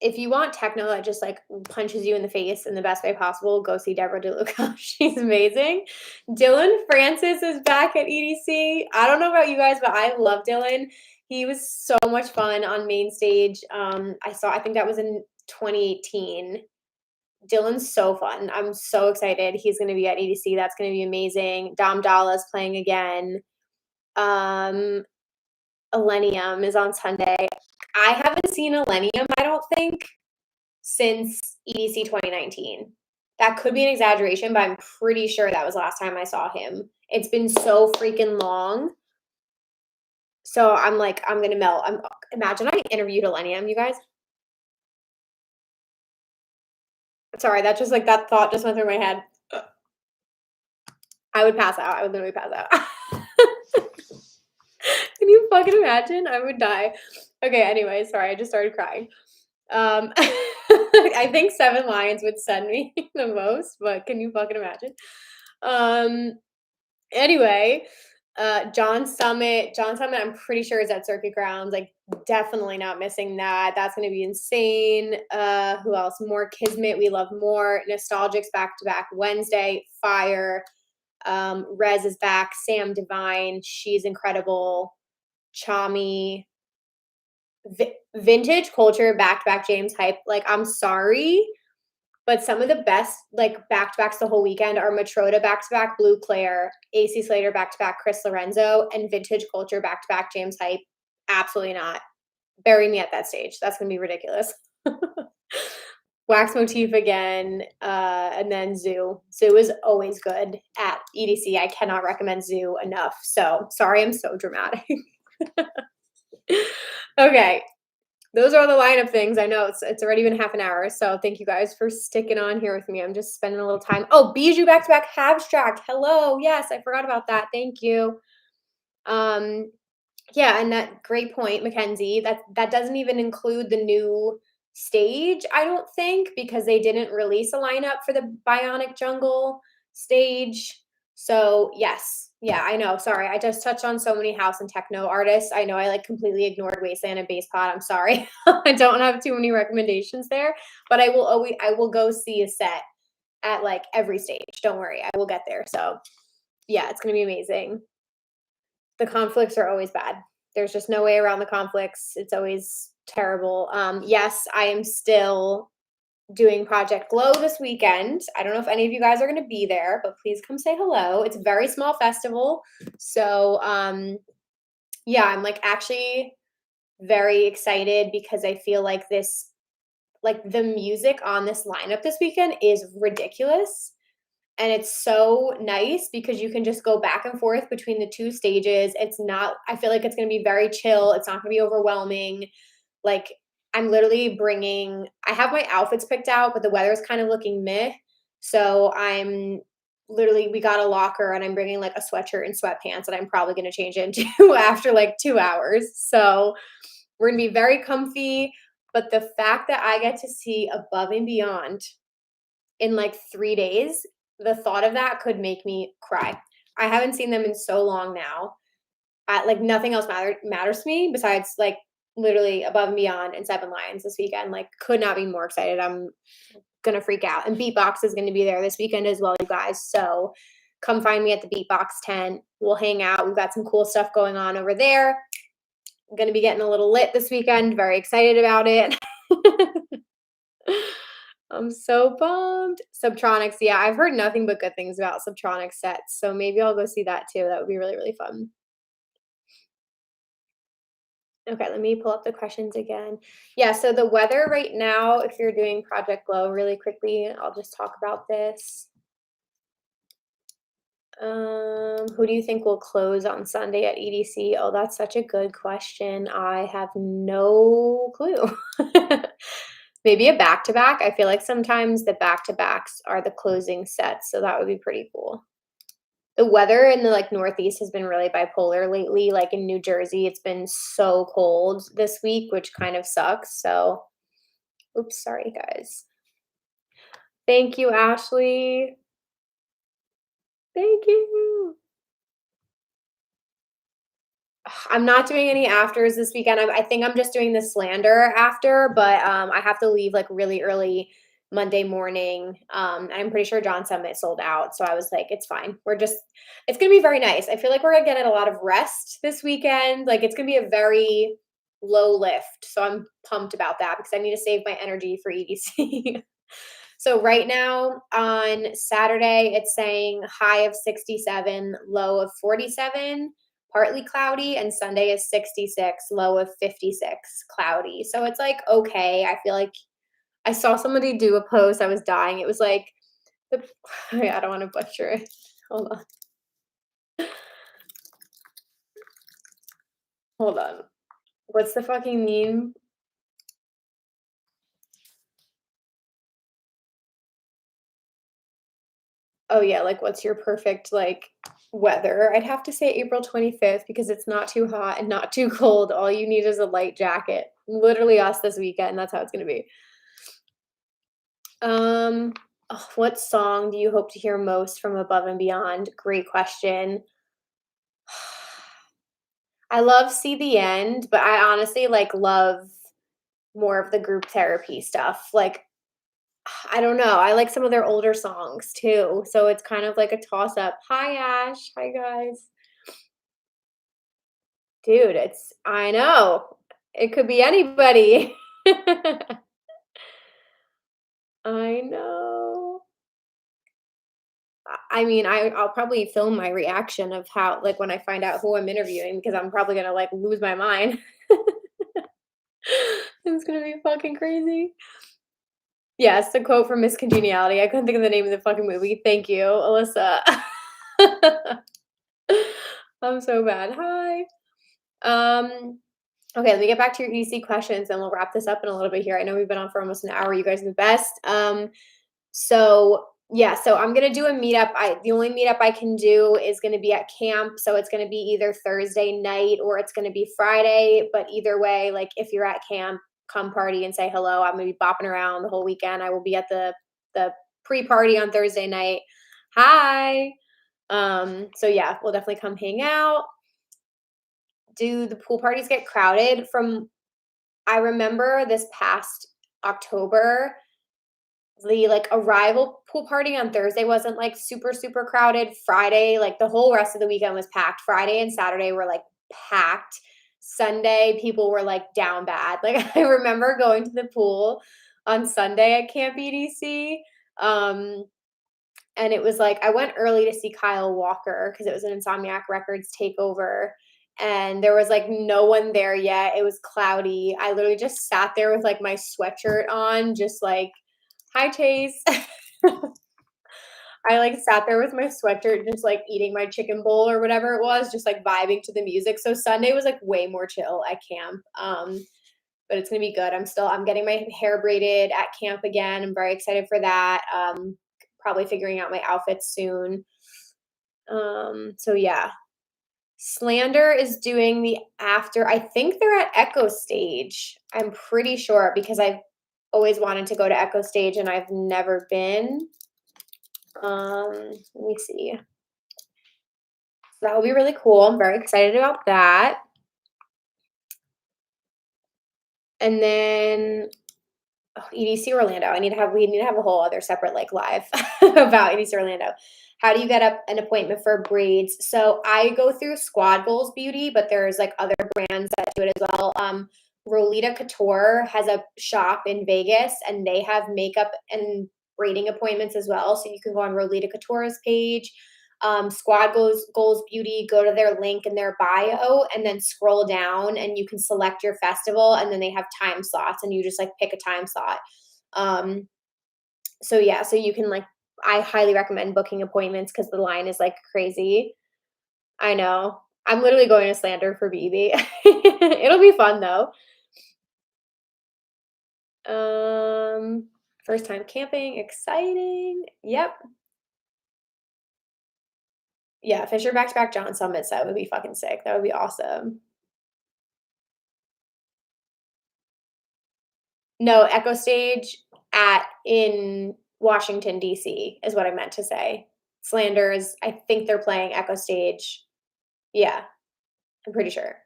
if you want techno that just like punches you in the face in the best way possible, go see Deborah DeLuca. She's amazing. Dylan Francis is back at EDC. I don't know about you guys, but I love Dylan. He was so much fun on main stage. I think that was in 2018. Dylan's so fun. I'm so excited. He's going to be at EDC. That's going to be amazing. Dom Dalla is playing again. Elenium is on Sunday. I haven't seen Elenium, I don't think, since EDC 2019. That could be an exaggeration, but I'm pretty sure that was the last time I saw him. It's been so freaking long. So I'm like, I'm gonna melt. Imagine I interviewed Millennium, you guys. Sorry, that just like that thought just went through my head. I would pass out. I would literally pass out. Can you fucking imagine? I would die. Okay, anyway, sorry, I just started crying. I think Seven Lions would send me the most, but can you fucking imagine? Um, anyway, John Summit, I'm pretty sure is at Circuit Grounds. Like, definitely not missing that. That's gonna be insane. Who else? More Kismet, we love more. Nostalgics back to back Wednesday, fire. Rez is back. Sam Divine, she's incredible. Chami, Vintage Culture back to back James Hype. Like, I'm sorry, but some of the best like back to backs the whole weekend are Matroda back to back Blue Claire, AC Slater back to back Chris Lorenzo, and Vintage Culture back to back James Hype. Absolutely not. Bury me at that stage. That's gonna be ridiculous. Wax Motif again, and then Zoo. Zoo is always good at EDC. I cannot recommend Zoo enough. So sorry, I'm so dramatic. Okay, those are the lineup things. I know it's already been half an hour, so thank you guys for sticking on here with me. I'm just spending a little time. Oh, Bijou back to back Abstract. Hello, yes, I forgot about that. Thank you. Yeah, and that great point, Mackenzie. That doesn't even include the new stage, I don't think, because they didn't release a lineup for the Bionic Jungle stage. So yes, yeah, I know. Sorry, I just touched on so many house and techno artists. I know I like completely ignored Wasteland and Bass Pod. I'm sorry. I don't have too many recommendations there, but I will go see a set at like every stage. Don't worry, I will get there. So yeah, it's gonna be amazing. The conflicts are always bad. There's just no way around the conflicts. It's always terrible. Yes, I am still doing Project Glow this weekend. I don't know if any of you guys are going to be there, but please come say hello. It's a very small festival. So, yeah, I'm like actually very excited because I feel like the music on this lineup this weekend is ridiculous. And it's so nice because you can just go back and forth between the two stages. It's not, I feel like it's going to be very chill. It's not going to be overwhelming. Like, I'm literally I have my outfits picked out, but the weather's kind of looking meh. So we got a locker and I'm bringing like a sweatshirt and sweatpants that I'm probably going to change into after like 2 hours. So we're going to be very comfy. But the fact that I get to see Above and Beyond in like 3 days, the thought of that could make me cry. I haven't seen them in so long now. Like nothing else matters to me besides like literally Above and Beyond and Seven Lions this weekend. Like could not be more excited. I'm gonna freak out. And Beatbox is gonna be there this weekend as well, you guys. So come find me at the Beatbox tent. We'll hang out. We've got some cool stuff going on over there. I'm gonna be getting a little lit this weekend. Very excited about it. I'm so bummed. Subtronics, yeah, I've heard nothing but good things about Subtronics sets, so maybe I'll go see that too. That would be really, really fun. Okay, let me pull up the questions again. Yeah, so the weather right now, if you're doing Project Glow really quickly, I'll just talk about this. Who do you think will close on Sunday at EDC? Oh, that's such a good question. I have no clue. Maybe a back-to-back. I feel like sometimes the back-to-backs are the closing sets, so that would be pretty cool. The weather in the like Northeast has been really bipolar lately. Like in New Jersey, it's been so cold this week, which kind of sucks. So, oops, sorry guys. Thank you, Ashley. Thank you. I'm not doing any afters this weekend. I think I'm just doing the Slander after, but I have to leave like really early Monday morning. I'm pretty sure John Summit sold out, so I was like, it's fine. It's gonna be very nice. I feel like we're gonna get a lot of rest this weekend. Like it's gonna be a very low lift, so I'm pumped about that because I need to save my energy for EDC. So right now on Saturday, it's saying high of 67, low of 47, partly cloudy, and Sunday is 66, low of 56, cloudy. So it's like, okay, I feel like I saw somebody do a post. I was dying. It was like The I don't wanna butcher it. Hold on. Hold on. What's the fucking meme? Oh, yeah, like, what's your perfect, like, weather? I'd have to say April 25th because it's not too hot and not too cold. All you need is a light jacket. Literally us this weekend, that's how it's gonna be. Um, what song do you hope to hear most from Above and Beyond? Great question. I love See the End, but I honestly, like, love more of the group therapy stuff. Like, I don't know, I like some of their older songs too, so it's kind of like a toss up. Hi, Ash. Hi, guys. Dude, it's I know. It could be anybody. I know. I mean, I'll probably film my reaction of how like, when I find out who I'm interviewing because I'm probably gonna, like, lose my mind. It's gonna be fucking crazy. Yes, the quote from Miss Congeniality. I couldn't think of the name of the fucking movie. Thank you, Alyssa. I'm so bad. Hi. Um, okay, let me get back to your EC questions, and we'll wrap this up in a little bit here. I know we've been on for almost an hour. You guys are the best. So yeah, so I'm gonna do a meetup. The only meetup I can do is gonna be at camp. So it's gonna be either Thursday night or it's gonna be Friday. But either way, like if you're at camp, come party and say hello. I'm gonna be bopping around the whole weekend. I will be at the pre-party on Thursday night. Hi. So yeah, we'll definitely come hang out. Do the pool parties get crowded? From I remember this past October, the like arrival pool party on Thursday wasn't like super, super crowded. Friday, like the whole rest of the weekend was packed. Friday and Saturday were like packed. Sunday, people were like down bad. Like I remember going to the pool on Sunday at Camp EDC. Um, and it was like I went early to see Kyle Walker because it was an Insomniac Records takeover. And there was like no one there yet. It was cloudy. I literally just sat there with like my sweatshirt on, just like, hi, Chase. I like sat there with my sweatshirt, just like eating my chicken bowl or whatever it was, just like vibing to the music. So Sunday was like way more chill at camp. But it's gonna be good. I'm getting my hair braided at camp again. I'm very excited for that. Probably figuring out my outfits soon. So yeah. Slander is doing the after. I think they're at Echo Stage. I'm pretty sure because I've always wanted to go to Echo Stage and I've never been. Let me see. That will be really cool. I'm very excited about that. And then EDC Orlando. We need to have a whole other separate like live about EDC Orlando. How do you get up an appointment for braids? So I go through Squad Goals Beauty, but there's like other brands that do it as well. Rolita Couture has a shop in Vegas and they have makeup and braiding appointments as well. So you can go on Rolita Couture's page. Goals Beauty, go to their link in their bio and then scroll down and you can select your festival and then they have time slots and you just like pick a time slot. So yeah, so you can like I highly recommend booking appointments because the line is like crazy. I know. I'm literally going to Slander for BB. It'll be fun though. First time camping, exciting. Yep. Yeah, Fisher back to back John Summits. That would be fucking sick. That would be awesome. No, Echo Stage at in Washington, DC is what I meant to say. Slander is I think they're playing Echo Stage. Yeah, I'm pretty sure.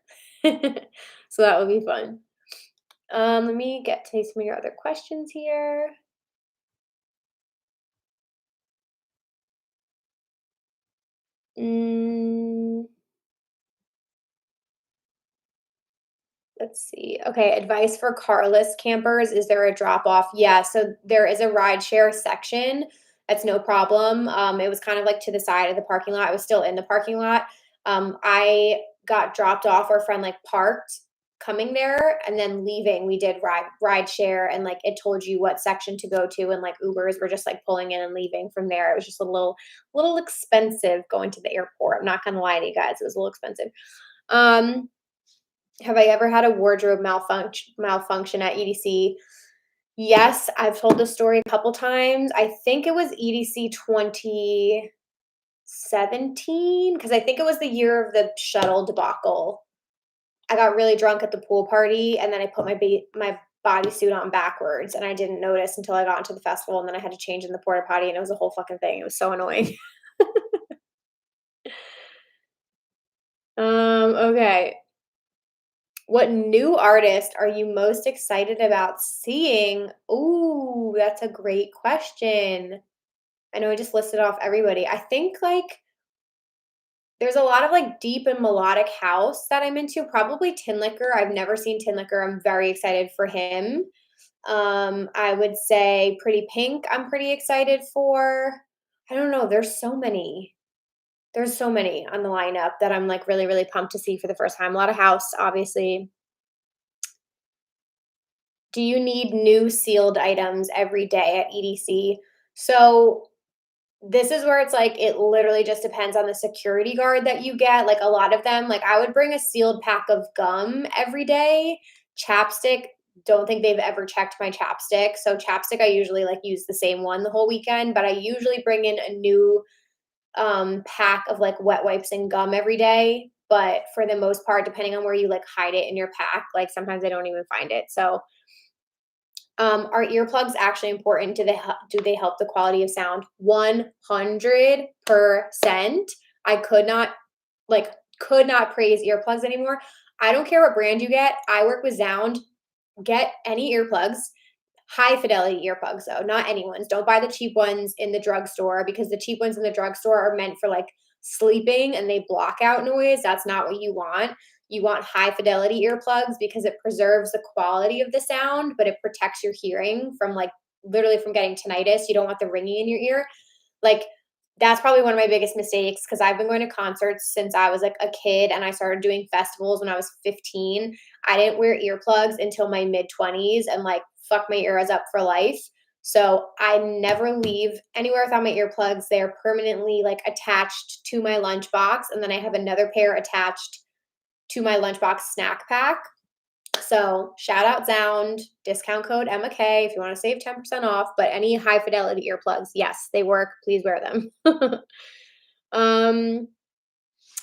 So that would be fun. Let me get to some of your other questions here. Mm, let's see. Okay, advice for carless campers. Is there a drop off? Yeah, so there is a ride share section. That's no problem. It was kind of like to the side of the parking lot. I was still in the parking lot. I got dropped off. Our friend like parked. coming there and then leaving, we did ride share, and like it told you what section to go to, and like Ubers were just like pulling in and leaving from there. It was just a little expensive going to the airport. I'm not gonna lie to you guys, it was a little expensive. Um, have I ever had a wardrobe malfunction at EDC? Yes, I've told this story a couple times. I think it was EDC 2017 because I think it was the year of the shuttle debacle. I got really drunk at the pool party, and then I put my bodysuit on backwards, and I didn't notice until I got into the festival, and then I had to change in the porta potty, and it was a whole fucking thing. It was so annoying. Okay. What new artist are you most excited about seeing? Ooh, that's a great question. I know I just listed off everybody. I think like there's a lot of like deep and melodic house that I'm into. Probably Tin Liquor. I've never seen Tin Liquor. I'm very excited for him. I would say Pretty Pink, I'm pretty excited for. I don't know. There's so many. There's so many on the lineup that I'm like really, really pumped to see for the first time. A lot of house, obviously. Do you need new sealed items every day at EDC? So this is where it's like it literally just depends on the security guard that you get. Like a lot of them, like I would bring a sealed pack of gum every day. Chapstick, don't think they've ever checked my chapstick. So chapstick, I usually like use the same one the whole weekend, but I usually bring in a new pack of like wet wipes and gum every day. But for the most part, depending on where you like hide it in your pack, like sometimes I don't even find it. So are earplugs actually important? Do they help the quality of sound? 100%. I could not praise earplugs anymore. I don't care what brand you get. I work with Sound. Get any earplugs. High fidelity earplugs though, not anyone's. Don't buy the cheap ones in the drugstore because the cheap ones in the drugstore are meant for like sleeping and they block out noise. That's not what you want. You want high fidelity earplugs because it preserves the quality of the sound, but it protects your hearing from like literally from getting tinnitus. You don't want the ringing in your ear. Like that's probably one of my biggest mistakes because I've been going to concerts since I was like a kid and I started doing festivals when I was 15. I didn't wear earplugs until my mid 20s and like fuck my ears up for life. So I never leave anywhere without my earplugs. They're permanently like attached to my lunchbox. And then I have another pair attached to my lunchbox snack pack. So shout out Sound, discount code EmmaK if you want to save 10% off. But any high fidelity earplugs, yes, they work. Please wear them.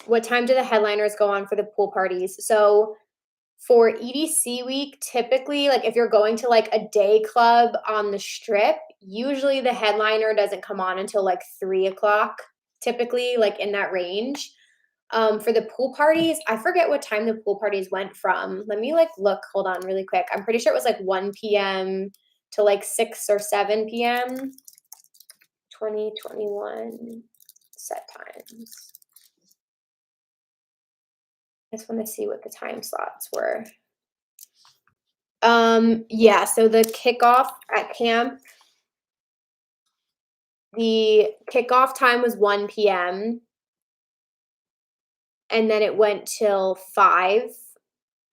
What time do the headliners go on for the pool parties? So for EDC week, typically, like if you're going to like a day club on the strip, usually the headliner doesn't come on until like 3 o'clock, typically, like in that range. For the pool parties, I forget what time the pool parties went from. Let me like look, hold on really quick. I'm pretty sure it was like 1 p.m. to like 6 or 7 p.m. 2021 set times. I just want to see what the time slots were. Yeah, so the kickoff at camp, the kickoff time was 1 p.m. and then it went till 5,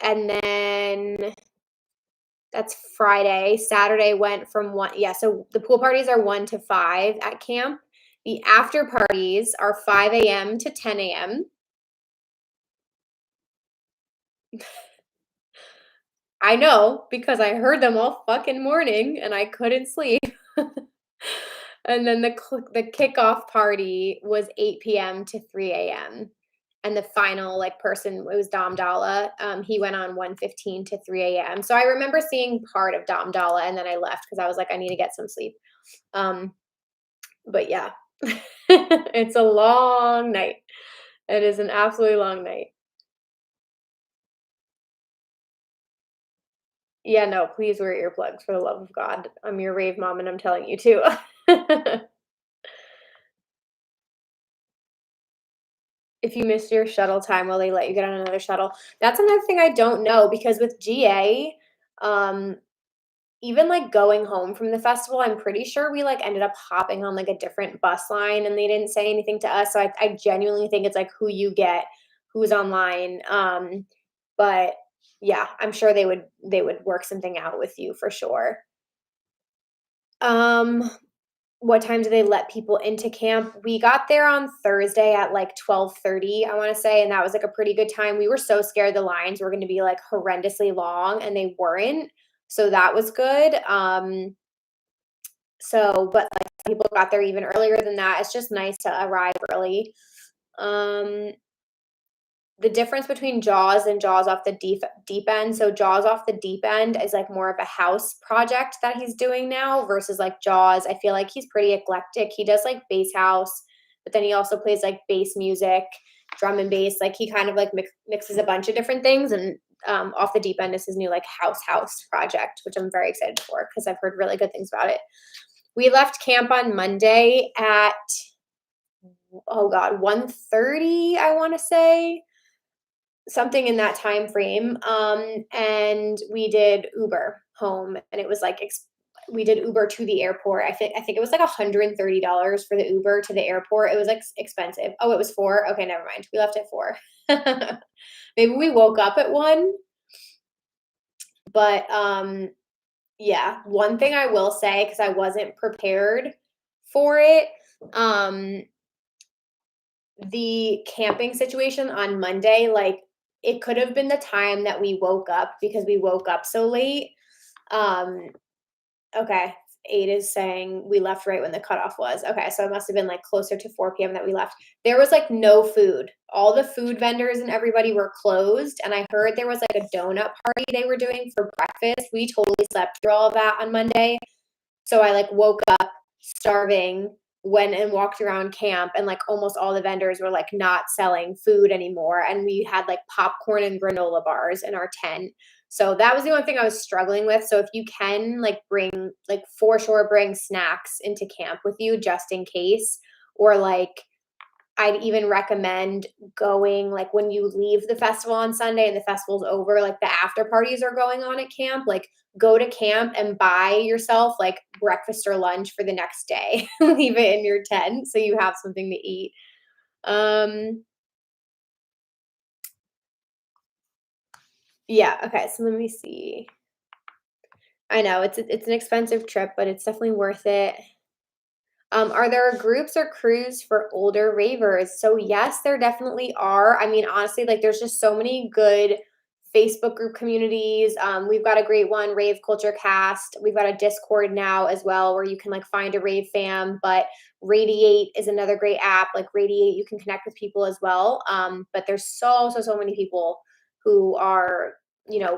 and then that's Friday. Saturday went from 1, yeah, so the pool parties are 1 to 5 at camp. The after parties are 5 a.m. to 10 a.m. I know because I heard them all fucking morning and I couldn't sleep. And then the kickoff party was 8 p.m. to 3 a.m. And the final like person, it was Dom Dalla. He went on 1:15 to 3 a.m. So I remember seeing part of Dom Dalla and then I left because I was like, I need to get some sleep. But yeah, it's a long night. It is an absolutely long night. Yeah, no, please wear earplugs for the love of God. I'm your rave mom and I'm telling you too. If you miss your shuttle time, will they let you get on another shuttle? That's another thing I don't know because with GA, um, even like going home from the festival, I'm pretty sure we like ended up hopping on like a different bus line and they didn't say anything to us. So I genuinely think it's like who you get, who's online. But yeah, I'm sure they would work something out with you for sure. What time do they let people into camp? We got there on Thursday at like 12:30, I want to say, and that was like a pretty good time. We were so scared the lines were going to be like horrendously long, and they weren't. So that was good. But like people got there even earlier than that. It's just nice to arrive early. Um, the difference between Jaws and Jaws off the deep end. So Jaws off the deep end is like more of a house project that he's doing now versus like Jaws. I feel like he's pretty eclectic. He does like bass house, but then he also plays like bass music, drum and bass. Like he kind of like mixes a bunch of different things. And off the deep end is his new like house project, which I'm very excited for because I've heard really good things about it. We left camp on Monday at 1:30, I want to say something in that time frame. And we did Uber home, and it was like we did Uber to the airport. I think it was like $130 for the Uber to the airport. It was like expensive. Oh, it was 4. Okay, never mind. We left at 4. Maybe we woke up at 1. But yeah, one thing I will say, because I wasn't prepared for it, the camping situation on Monday, like it could have been the time that we woke up because we woke up so late. Um, okay. 8 is saying we left right when the cutoff was. Okay, so it must have been like closer to 4 p.m. that we left. There was like no food. All the food vendors and everybody were closed. And I heard there was like a donut party they were doing for breakfast. We totally slept through all of that on Monday. So I like woke up starving, went and walked around camp, and like almost all the vendors were like not selling food anymore. And we had like popcorn and granola bars in our tent. So that was the only thing I was struggling with. So if you can like for sure bring snacks into camp with you just in case, or like I'd even recommend going like when you leave the festival on Sunday and the festival's over, like the after parties are going on at camp, like go to camp and buy yourself like breakfast or lunch for the next day. Leave it in your tent so you have something to eat. Yeah, okay, so let me see. I know it's an expensive trip, but it's definitely worth it. Are there groups or crews for older ravers? So yes, there definitely are. I mean, honestly, like there's just so many good Facebook group communities. We've got a great one, Rave Culture Cast. We've got a Discord now as well where you can like find a rave fam, but Radiate is another great app. Like Radiate, you can connect with people as well. But there's so many people who are,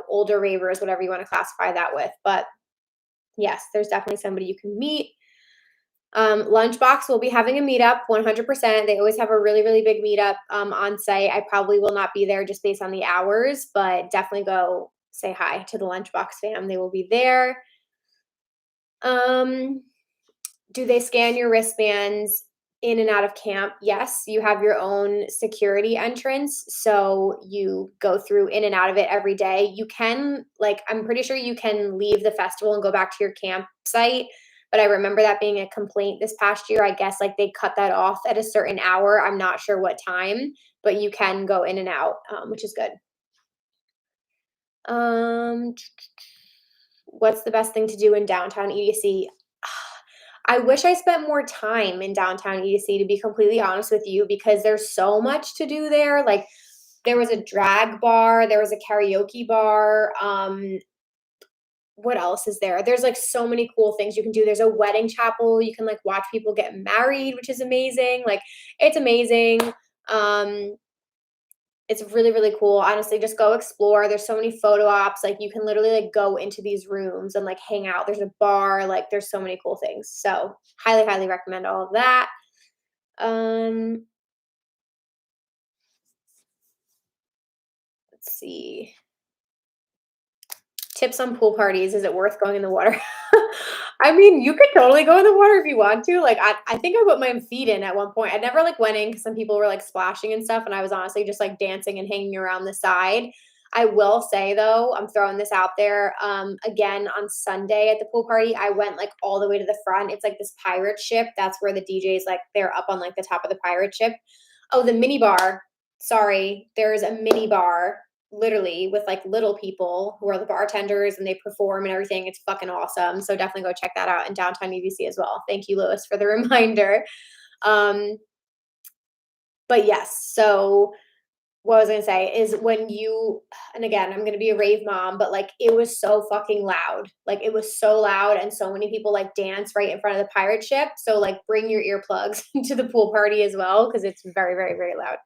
older ravers, whatever you want to classify that with. But yes, there's definitely somebody you can meet. Lunchbox will be having a meetup 100%. They always have a really, really big meetup on site. I probably will not be there just based on the hours, but definitely go say hi to the Lunchbox fam. They will be there. Do they scan your wristbands in and out of camp? Yes, you have your own security entrance. So you go through in and out of it every day. You can, I'm pretty sure you can leave the festival and go back to your campsite. But I remember that being a complaint this past year. I guess they cut that off at a certain hour. I'm not sure what time, but you can go in and out, which is good. What's the best thing to do in downtown EDC? I wish I spent more time in downtown EDC, to be completely honest with you, because there's so much to do there. Like there was a drag bar, there was a karaoke bar. What else is there? There's so many cool things you can do. There's a wedding chapel. You can watch people get married, which is amazing. It's amazing. It's really, really cool. Honestly, just go explore. There's so many photo ops. You can literally go into these rooms and hang out. There's a bar. There's so many cool things. So highly, highly recommend all of that. Let's see. Tips on pool parties. Is it worth going in the water? I mean, you could totally go in the water if you want to. I think I put my feet in at one point. I never went in because some people were splashing and stuff, and I was honestly just dancing and hanging around the side. I will say though, I'm throwing this out there. Again on Sunday at the pool party, I went all the way to the front. It's this pirate ship. That's where the DJs they're up on the top of the pirate ship. Oh, the mini bar. Sorry, there's a mini bar literally with like little people who are the bartenders and they perform and everything. It's fucking awesome. So definitely go check that out in downtown EDC as well. Thank you, Lewis, for the reminder. Um, but yes, so what I was gonna say is when you, and again, I'm gonna be a rave mom, but like it was so fucking loud. Like it was so loud and so many people like dance right in front of the pirate ship. So like bring your earplugs to the pool party as well, because it's very, very, very loud.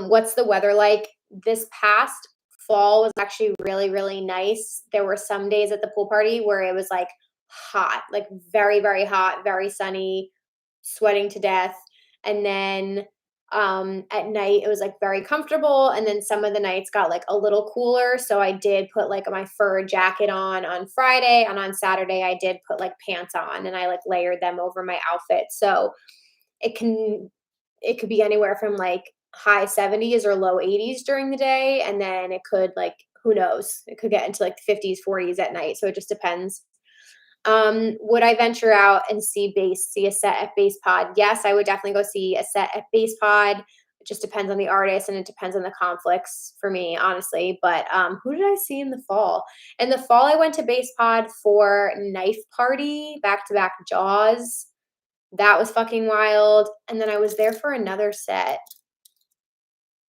What's the weather like? This past fall was actually really, really nice. There were some days at the pool party where it was like hot, like very, very hot, very sunny, sweating to death. And then at night it was like very comfortable. And then some of the nights got like a little cooler. So I did put like my fur jacket on Friday, and on Saturday I did put like pants on and I like layered them over my outfit. So it can it could be anywhere from like high 70s or low 80s during the day, and then it could like who knows, it could get into like 50s 40s at night, so it just depends. Would I venture out and see a set at Base Pod? Yes, I would definitely go see a set at Base Pod. It just depends on the artist and it depends on the conflicts for me, honestly. But who did I see in the fall? In the fall, I went to Base Pod for Knife Party, back to back Jaws. That was fucking wild. And then I was there for another set.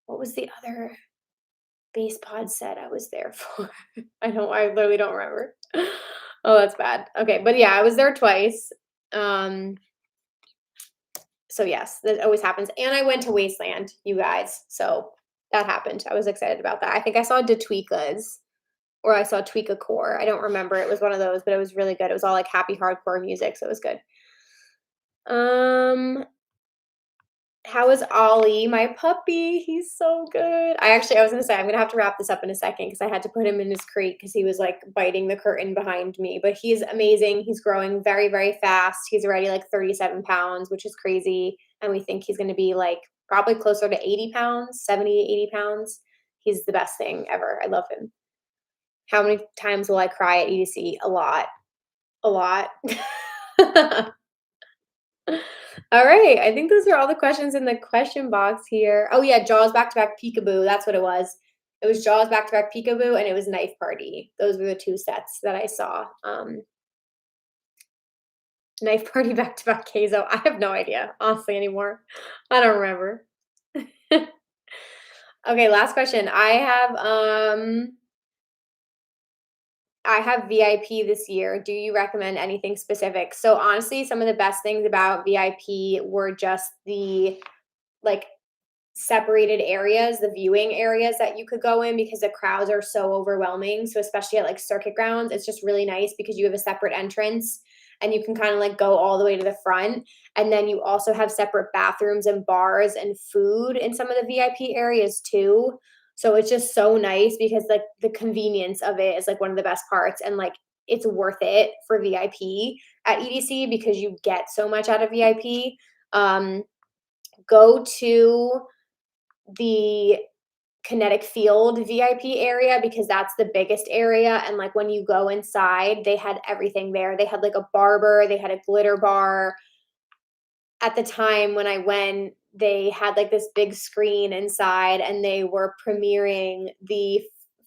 What was the other Base Pod set I was there for? I literally don't remember. Oh, that's bad. Okay, but yeah, I was there twice. So yes, that always happens. And I went to Wasteland, you guys. So that happened. I was excited about that. I think I saw Detweeka's, or I saw Tweeka Core. I don't remember. It was one of those, but it was really good. It was all like happy hardcore music, so it was good. How is Ollie, my puppy? He's so good. I was gonna say I'm gonna have to wrap this up in a second because I had to put him in his crate because he was like biting the curtain behind me. But he's amazing. He's growing very, very fast. He's already like 37 pounds, which is crazy. And we think he's gonna be like probably closer to 80 pounds, 70, 80 pounds. He's the best thing ever. I love him. How many times will I cry at EDC? A lot. A lot. All right. I think those are all the questions in the question box here. Oh yeah, Jaws back to back Peekaboo. That's what it was. It was Jaws back to back Peekaboo, and it was Knife Party. Those were the two sets that I saw. Knife Party back to back Keizo. I have no idea, honestly, anymore. I don't remember. Okay, last question. I have VIP this year. Do you recommend anything specific? So honestly, some of the best things about VIP were just the like separated areas, the viewing areas that you could go in because the crowds are so overwhelming. So especially at like circuit grounds, it's just really nice because you have a separate entrance and you can kind of like go all the way to the front. And then you also have separate bathrooms and bars and food in some of the VIP areas too. So it's just so nice because like the convenience of it is like one of the best parts, and like it's worth it for VIP at EDC because you get so much out of VIP. Go to the Kinetic Field VIP area because that's the biggest area, and like when you go inside, they had everything there. They had like a barber, they had a glitter bar. At the time when I went, they had like this big screen inside and they were premiering the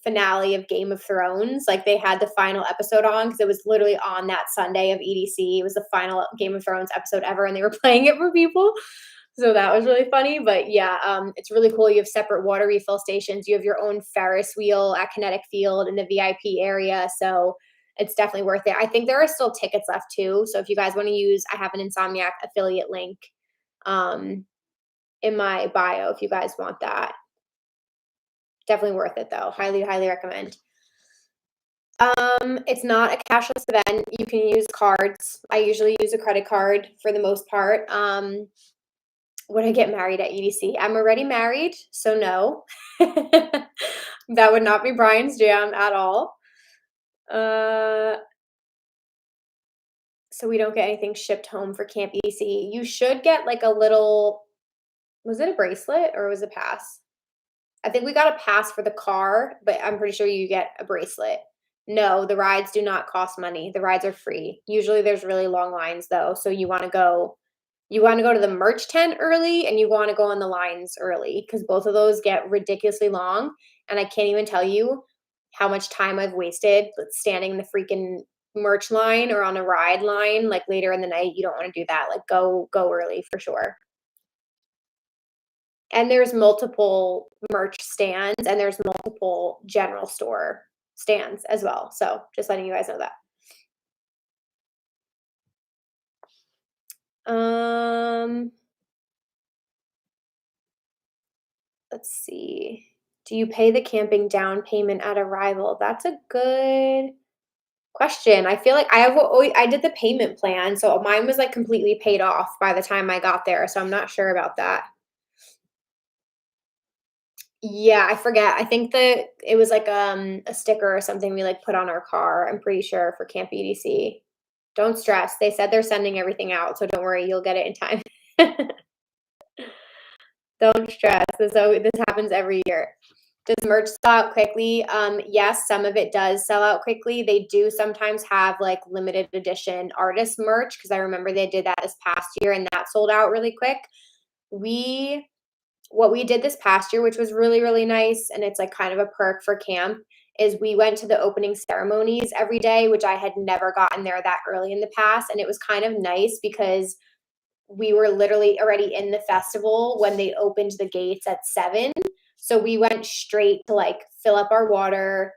finale of Game of Thrones. Like they had the final episode on because it was literally on that Sunday of EDC. It was the final Game of Thrones episode ever and they were playing it for people. So that was really funny. But yeah, it's really cool. You have separate water refill stations. You have your own Ferris wheel at Kinetic Field in the VIP area. So it's definitely worth it. I think there are still tickets left too. So if you guys want to use, I have an Insomniac affiliate link in my bio if you guys want that. Definitely worth it though. Highly, highly recommend. It's not a cashless event. You can use cards. I usually use a credit card for the most part. Would I get married at EDC? I'm already married, so no. That would not be Brian's jam at all. So we don't get anything shipped home for Camp EDC. You should get like a little, was it a bracelet or was it a pass? I think we got a pass for the car, but I'm pretty sure you get a bracelet. No, the rides do not cost money. The rides are free. Usually there's really long lines though, so you want to go to the merch tent early and you want to go on the lines early because both of those get ridiculously long. And I can't even tell you how much time I've wasted standing in the freaking merch line or on a ride line, like later in the night. You don't want to do that. Like go early for sure. And there's multiple merch stands and there's multiple general store stands as well. So just letting you guys know that. Let's see. Do you pay the camping down payment at arrival? That's a good question. I feel like I did the payment plan, so mine was like completely paid off by the time I got there. So I'm not sure about that. Yeah, I forget. I think that it was like a sticker or something we like put on our car. I'm pretty sure for Camp EDC. Don't stress. They said they're sending everything out, so don't worry, you'll get it in time. Don't stress. This happens every year. Does merch sell out quickly? Yes, some of it does sell out quickly. They do sometimes have like limited edition artist merch because I remember they did that this past year and that sold out really quick. What we did this past year, which was really, really nice, and it's like kind of a perk for camp, is we went to the opening ceremonies every day, which I had never gotten there that early in the past. And it was kind of nice because we were literally already in the festival when they opened the gates at 7. So we went straight to like fill up our water,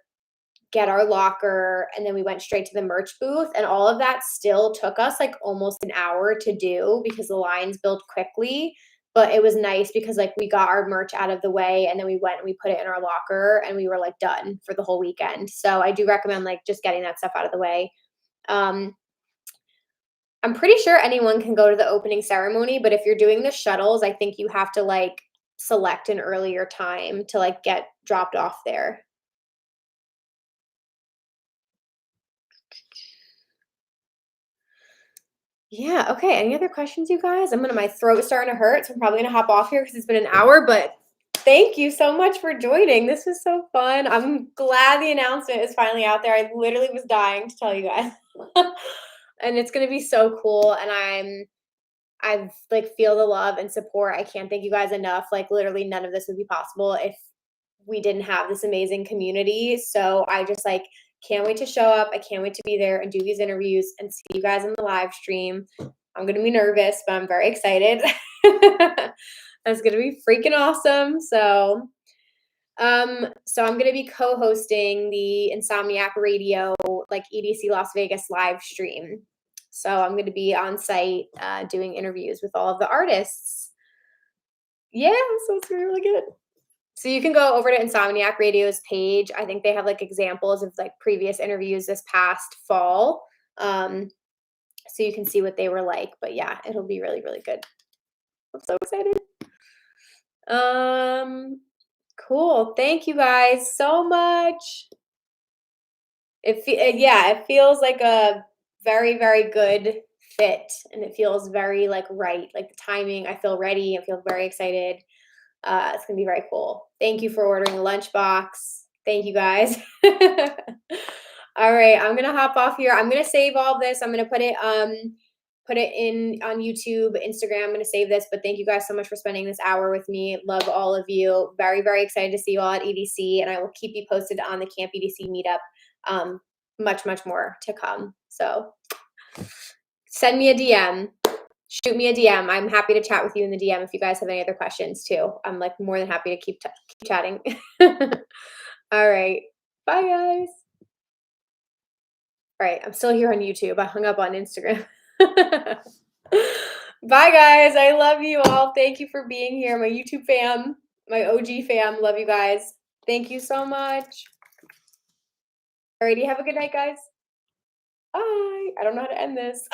get our locker, and then we went straight to the merch booth. And all of that still took us like almost an hour to do because the lines built quickly. But it was nice because like we got our merch out of the way and then we went and we put it in our locker and we were like done for the whole weekend. So I do recommend like just getting that stuff out of the way. I'm pretty sure anyone can go to the opening ceremony, but if you're doing the shuttles, I think you have to like select an earlier time to like get dropped off there. Yeah, okay. Any other questions, you guys? My throat is starting to hurt, so I'm probably gonna hop off here because it's been an hour, but thank you so much for joining. This was so fun. I'm glad the announcement is finally out there. I literally was dying to tell you guys. And it's gonna be so cool. And I've like feel the love and support. I can't thank you guys enough. Like literally none of this would be possible if we didn't have this amazing community. So I just like can't wait to show up. I can't wait to be there and do these interviews and see you guys in the live stream. I'm going to be nervous, but I'm very excited. That's going to be freaking awesome. So I'm going to be co-hosting the Insomniac Radio, like EDC Las Vegas live stream. So I'm going to be on site doing interviews with all of the artists. Yeah, so it's going to be really good. So you can go over to Insomniac Radio's page. I think they have like examples of like previous interviews this past fall. So you can see what they were like. But yeah, it'll be really, really good. I'm so excited. Cool. Thank you guys so much. It feels like a very, very good fit, and it feels very like right. Like the timing, I feel ready. I feel very excited. It's gonna be very cool. Thank you for ordering a lunchbox. Thank you guys. All right, I'm gonna hop off here. I'm gonna save all this. I'm gonna put it in on YouTube, Instagram. I'm gonna save this. But thank you guys so much for spending this hour with me. Love all of you. Very, very excited to see you all at EDC, and I will keep you posted on the Camp EDC meetup. Much, much more to come. So send me a DM. Shoot me a DM. I'm happy to chat with you in the DM if you guys have any other questions too. I'm like more than happy to keep chatting. All right. Bye guys. All right. I'm still here on YouTube. I hung up on Instagram. Bye guys. I love you all. Thank you for being here. My YouTube fam, my OG fam. Love you guys. Thank you so much. Alrighty. Have a good night, guys. Bye. I don't know how to end this.